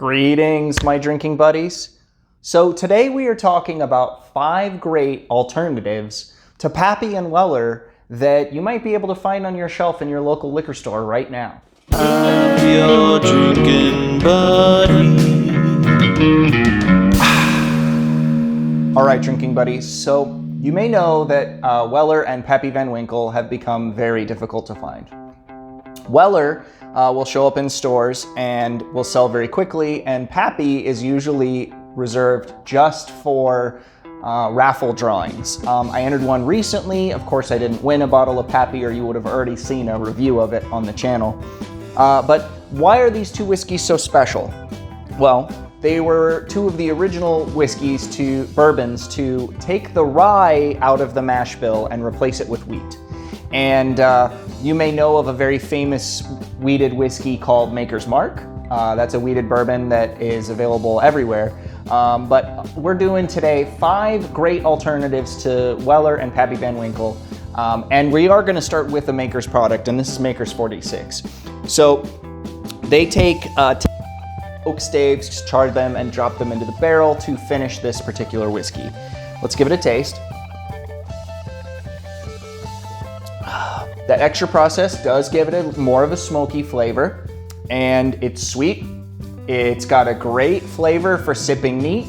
Greetings, my drinking buddies. So today we are talking about 5 great alternatives to Pappy and Weller that you might be able to find on your shelf in your local liquor store right now. I'm your drinking buddy. All right, drinking buddies. So you may know that Weller and Pappy Van Winkle have become very difficult to find. Weller will show up in stores and will sell very quickly, and Pappy is usually reserved just for raffle drawings. I entered one recently. Of course, I didn't win a bottle of Pappy, or you would have already seen a review of it on the channel. But why are these two whiskeys so special? Well, they were 2 of the original bourbons to take the rye out of the mash bill and replace it with wheat. And you may know of a very famous wheated whiskey called Maker's Mark. That's a wheated bourbon that is available everywhere. But we're doing today 5 great alternatives to Weller and Pappy Van Winkle. And we are going to start with the Maker's product, and this is Maker's 46. So they take oak staves, char them, and drop them into the barrel to finish this particular whiskey. Let's give it a taste. That extra process does give it more of a smoky flavor, and it's sweet. It's got a great flavor for sipping neat,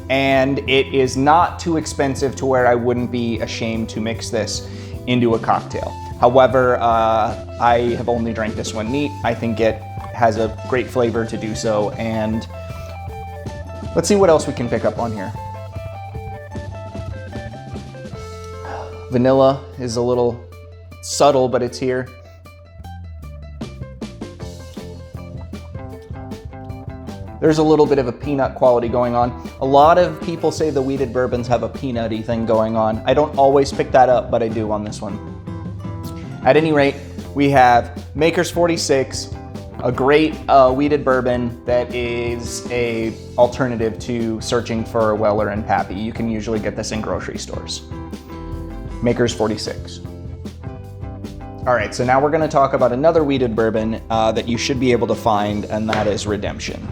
and it is not too expensive to where I wouldn't be ashamed to mix this into a cocktail. However, I have only drank this one neat. I think it has a great flavor to do so, and let's see what else we can pick up on here. Vanilla is a little subtle, but it's here. There's a little bit of a peanut quality going on. A lot of people say the wheated bourbons have a peanutty thing going on. I don't always pick that up, but I do on this one. At any rate, we have Maker's 46, a great wheated bourbon that is a alternative to searching for Weller and Pappy. You can usually get this in grocery stores. Maker's 46. All right, so now we're gonna talk about another wheated bourbon that you should be able to find, and that is Redemption.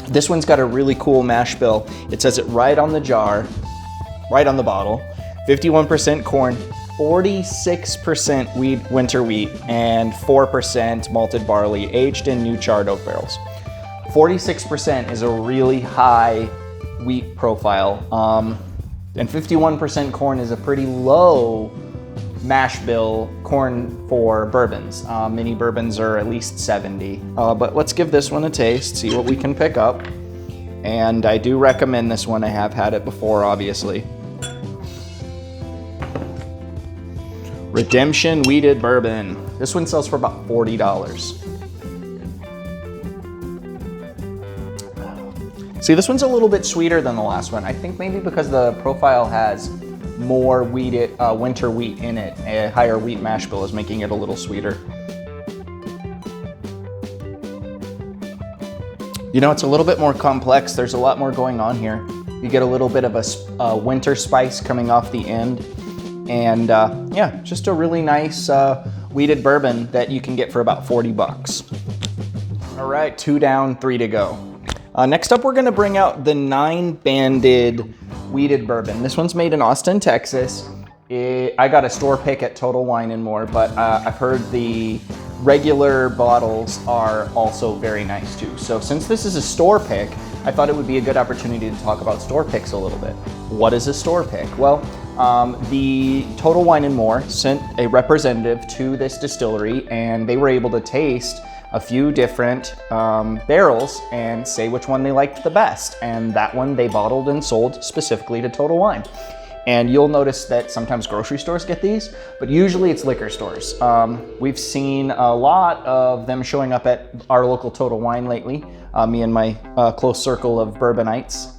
This one's got a really cool mash bill. It says it right on the jar, right on the bottle. 51% corn, 46% winter wheat, and 4% malted barley, aged in new charred oak barrels. 46% is a really high wheat profile, and 51% corn is a pretty low mash bill corn for bourbons. Mini bourbons are at least 70. But let's give this one a taste, see what we can pick up. And I do recommend this one. I have had it before, obviously. Redemption Wheated Bourbon. This one sells for about $40. See, this one's a little bit sweeter than the last one. I think maybe because the profile has more wheated winter wheat in it. A higher wheat mash bill is making it a little sweeter. You know, it's a little bit more complex. There's a lot more going on here. You get a little bit of a winter spice coming off the end. And yeah, just a really nice wheated bourbon that you can get for about 40 bucks. All right, 2 down, 3 to go. Next up, we're gonna bring out the 9-banded wheated bourbon. This one's made in Austin, Texas. I got a store pick at Total Wine and More, but I've heard the regular bottles are also very nice too. So since this is a store pick, I thought it would be a good opportunity to talk about store picks a little bit. What is a store pick? Well, the Total Wine and More sent a representative to this distillery, and they were able to taste a few different barrels and say which one they liked the best. And that one they bottled and sold specifically to Total Wine. And you'll notice that sometimes grocery stores get these, but usually it's liquor stores. We've seen a lot of them showing up at our local Total Wine lately, me and my close circle of bourbonites.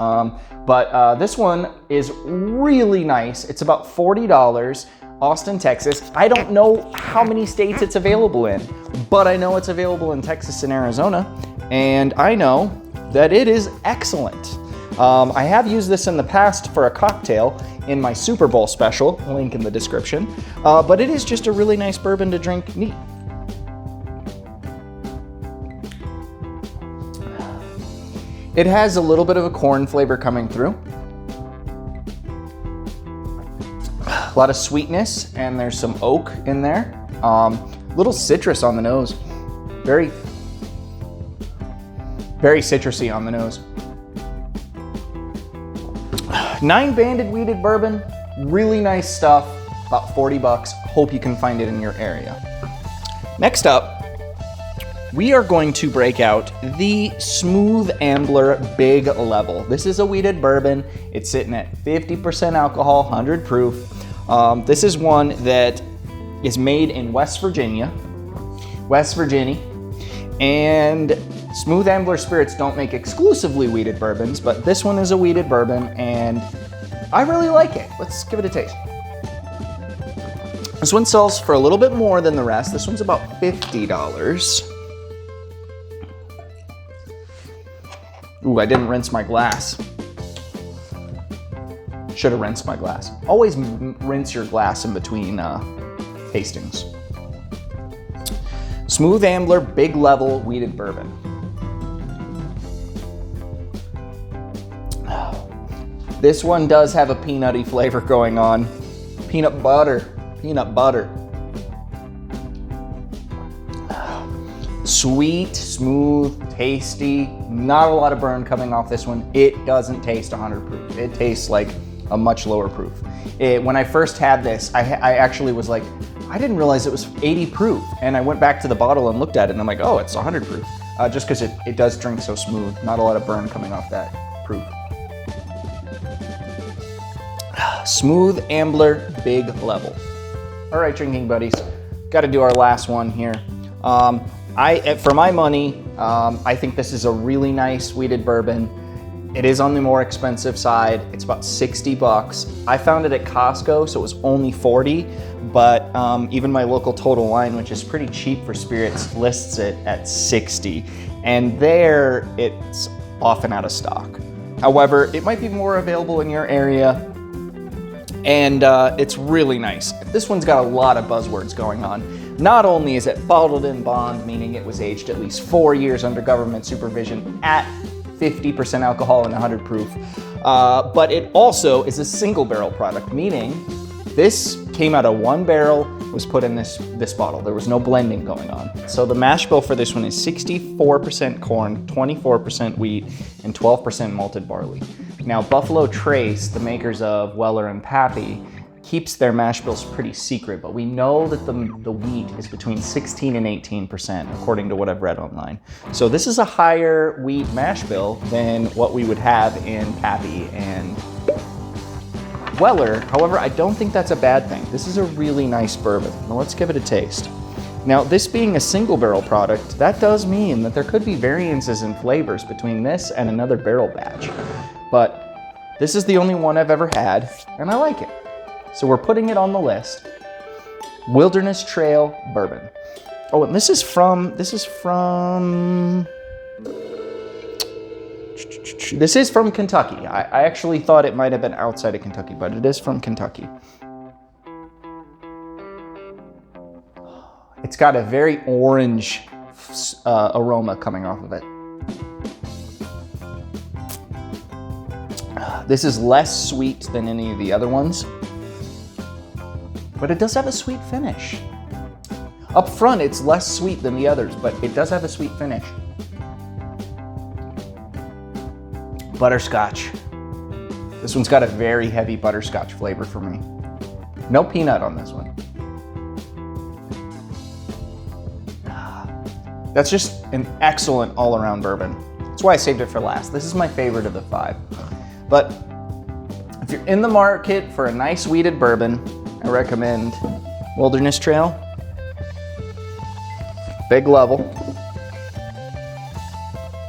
But this one is really nice. It's about $40, Austin, Texas. I don't know how many states it's available in, but I know it's available in Texas and Arizona, and I know that it is excellent. I have used this in the past for a cocktail in my Super Bowl special, link in the description, but it is just a really nice bourbon to drink neat. It has a little bit of a corn flavor coming through. A lot of sweetness, and there's some oak in there. Little citrus on the nose. Very citrusy on the nose. 9-banded wheated bourbon, really nice stuff, about 40 bucks. Hope you can find it in your area. Next up, we are going to break out the Smooth Ambler Big Level. This is a wheated bourbon. It's sitting at 50% alcohol, 100 proof. This is one that is made in West Virginia, and Smooth Ambler Spirits don't make exclusively wheated bourbons, but this one is a wheated bourbon, and I really like it. Let's give it a taste. This one sells for a little bit more than the rest. This one's about $50. Ooh, I didn't rinse my glass. Should have rinsed my glass. Always rinse your glass in between tastings. Smooth Ambler Big Level Wheated Bourbon. This one does have a peanutty flavor going on. Peanut butter. Sweet, smooth, tasty. Not a lot of burn coming off this one. It doesn't taste 100 proof. It tastes like a much lower proof. When I first had this, I actually was like, I didn't realize it was 80 proof. And I went back to the bottle and looked at it and I'm like, oh, it's 100 proof. Just because it does drink so smooth. Not a lot of burn coming off that proof. Smooth Ambler Big Level. All right, drinking buddies, got to do our last one here. For my money, I think this is a really nice wheated bourbon. It is on the more expensive side. It's about 60 bucks. I found it at Costco, so it was only 40, but even my local Total Wine, which is pretty cheap for spirits, lists it at 60. And there, it's often out of stock. However, it might be more available in your area, and it's really nice. This one's got a lot of buzzwords going on. Not only is it bottled in bond, meaning it was aged at least 4 years under government supervision at 50% alcohol and 100 proof, but it also is a single barrel product, meaning this came out of one barrel, was put in this bottle. There was no blending going on. So the mash bill for this one is 64% corn, 24% wheat, and 12% malted barley. Now, Buffalo Trace, the makers of Weller and Pappy, keeps their mash bills pretty secret, but we know that the wheat is between 16 and 18%, according to what I've read online. So this is a higher wheat mash bill than what we would have in Pappy and Weller. However, I don't think that's a bad thing. This is a really nice bourbon. Now let's give it a taste. Now, this being a single barrel product, that does mean that there could be variances in flavors between this and another barrel batch. But this is the only one I've ever had, and I like it. So we're putting it on the list. Wilderness Trail Bourbon. Oh, and this is from Kentucky. I actually thought it might have been outside of Kentucky, but it is from Kentucky. It's got a very orange aroma coming off of it. This is less sweet than any of the other ones, but it does have a sweet finish. Up front, it's less sweet than the others, but it does have a sweet finish. Butterscotch. This one's got a very heavy butterscotch flavor for me. No peanut on this one. That's just an excellent all-around bourbon. That's why I saved it for last. This is my favorite of the 5. But if you're in the market for a nice wheated bourbon, I recommend Wilderness Trail, Big Level,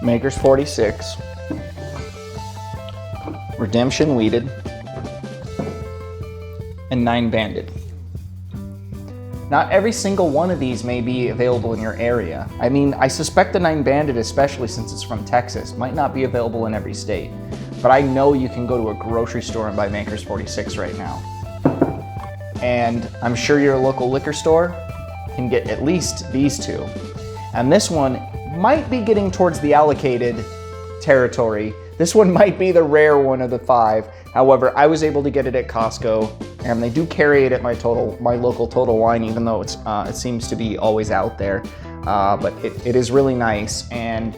Maker's 46, Redemption Wheated, and 9-banded. Not every single one of these may be available in your area. I mean, I suspect the 9-banded, especially since it's from Texas, might not be available in every state. But I know you can go to a grocery store and buy Maker's 46 right now. And I'm sure your local liquor store can get at least these two. And this one might be getting towards the allocated territory. This one might be the rare one of the 5. However, I was able to get it at Costco, and they do carry it at my local Total Wine, even though it seems to be always out there. But it is really nice, and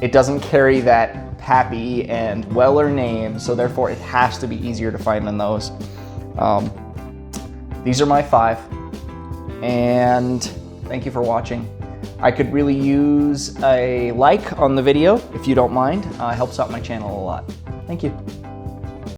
it doesn't carry that Pappy and Weller name, so therefore it has to be easier to find than those. These are my 5, and thank you for watching. I could really use a like on the video if you don't mind. It helps out my channel a lot. Thank you.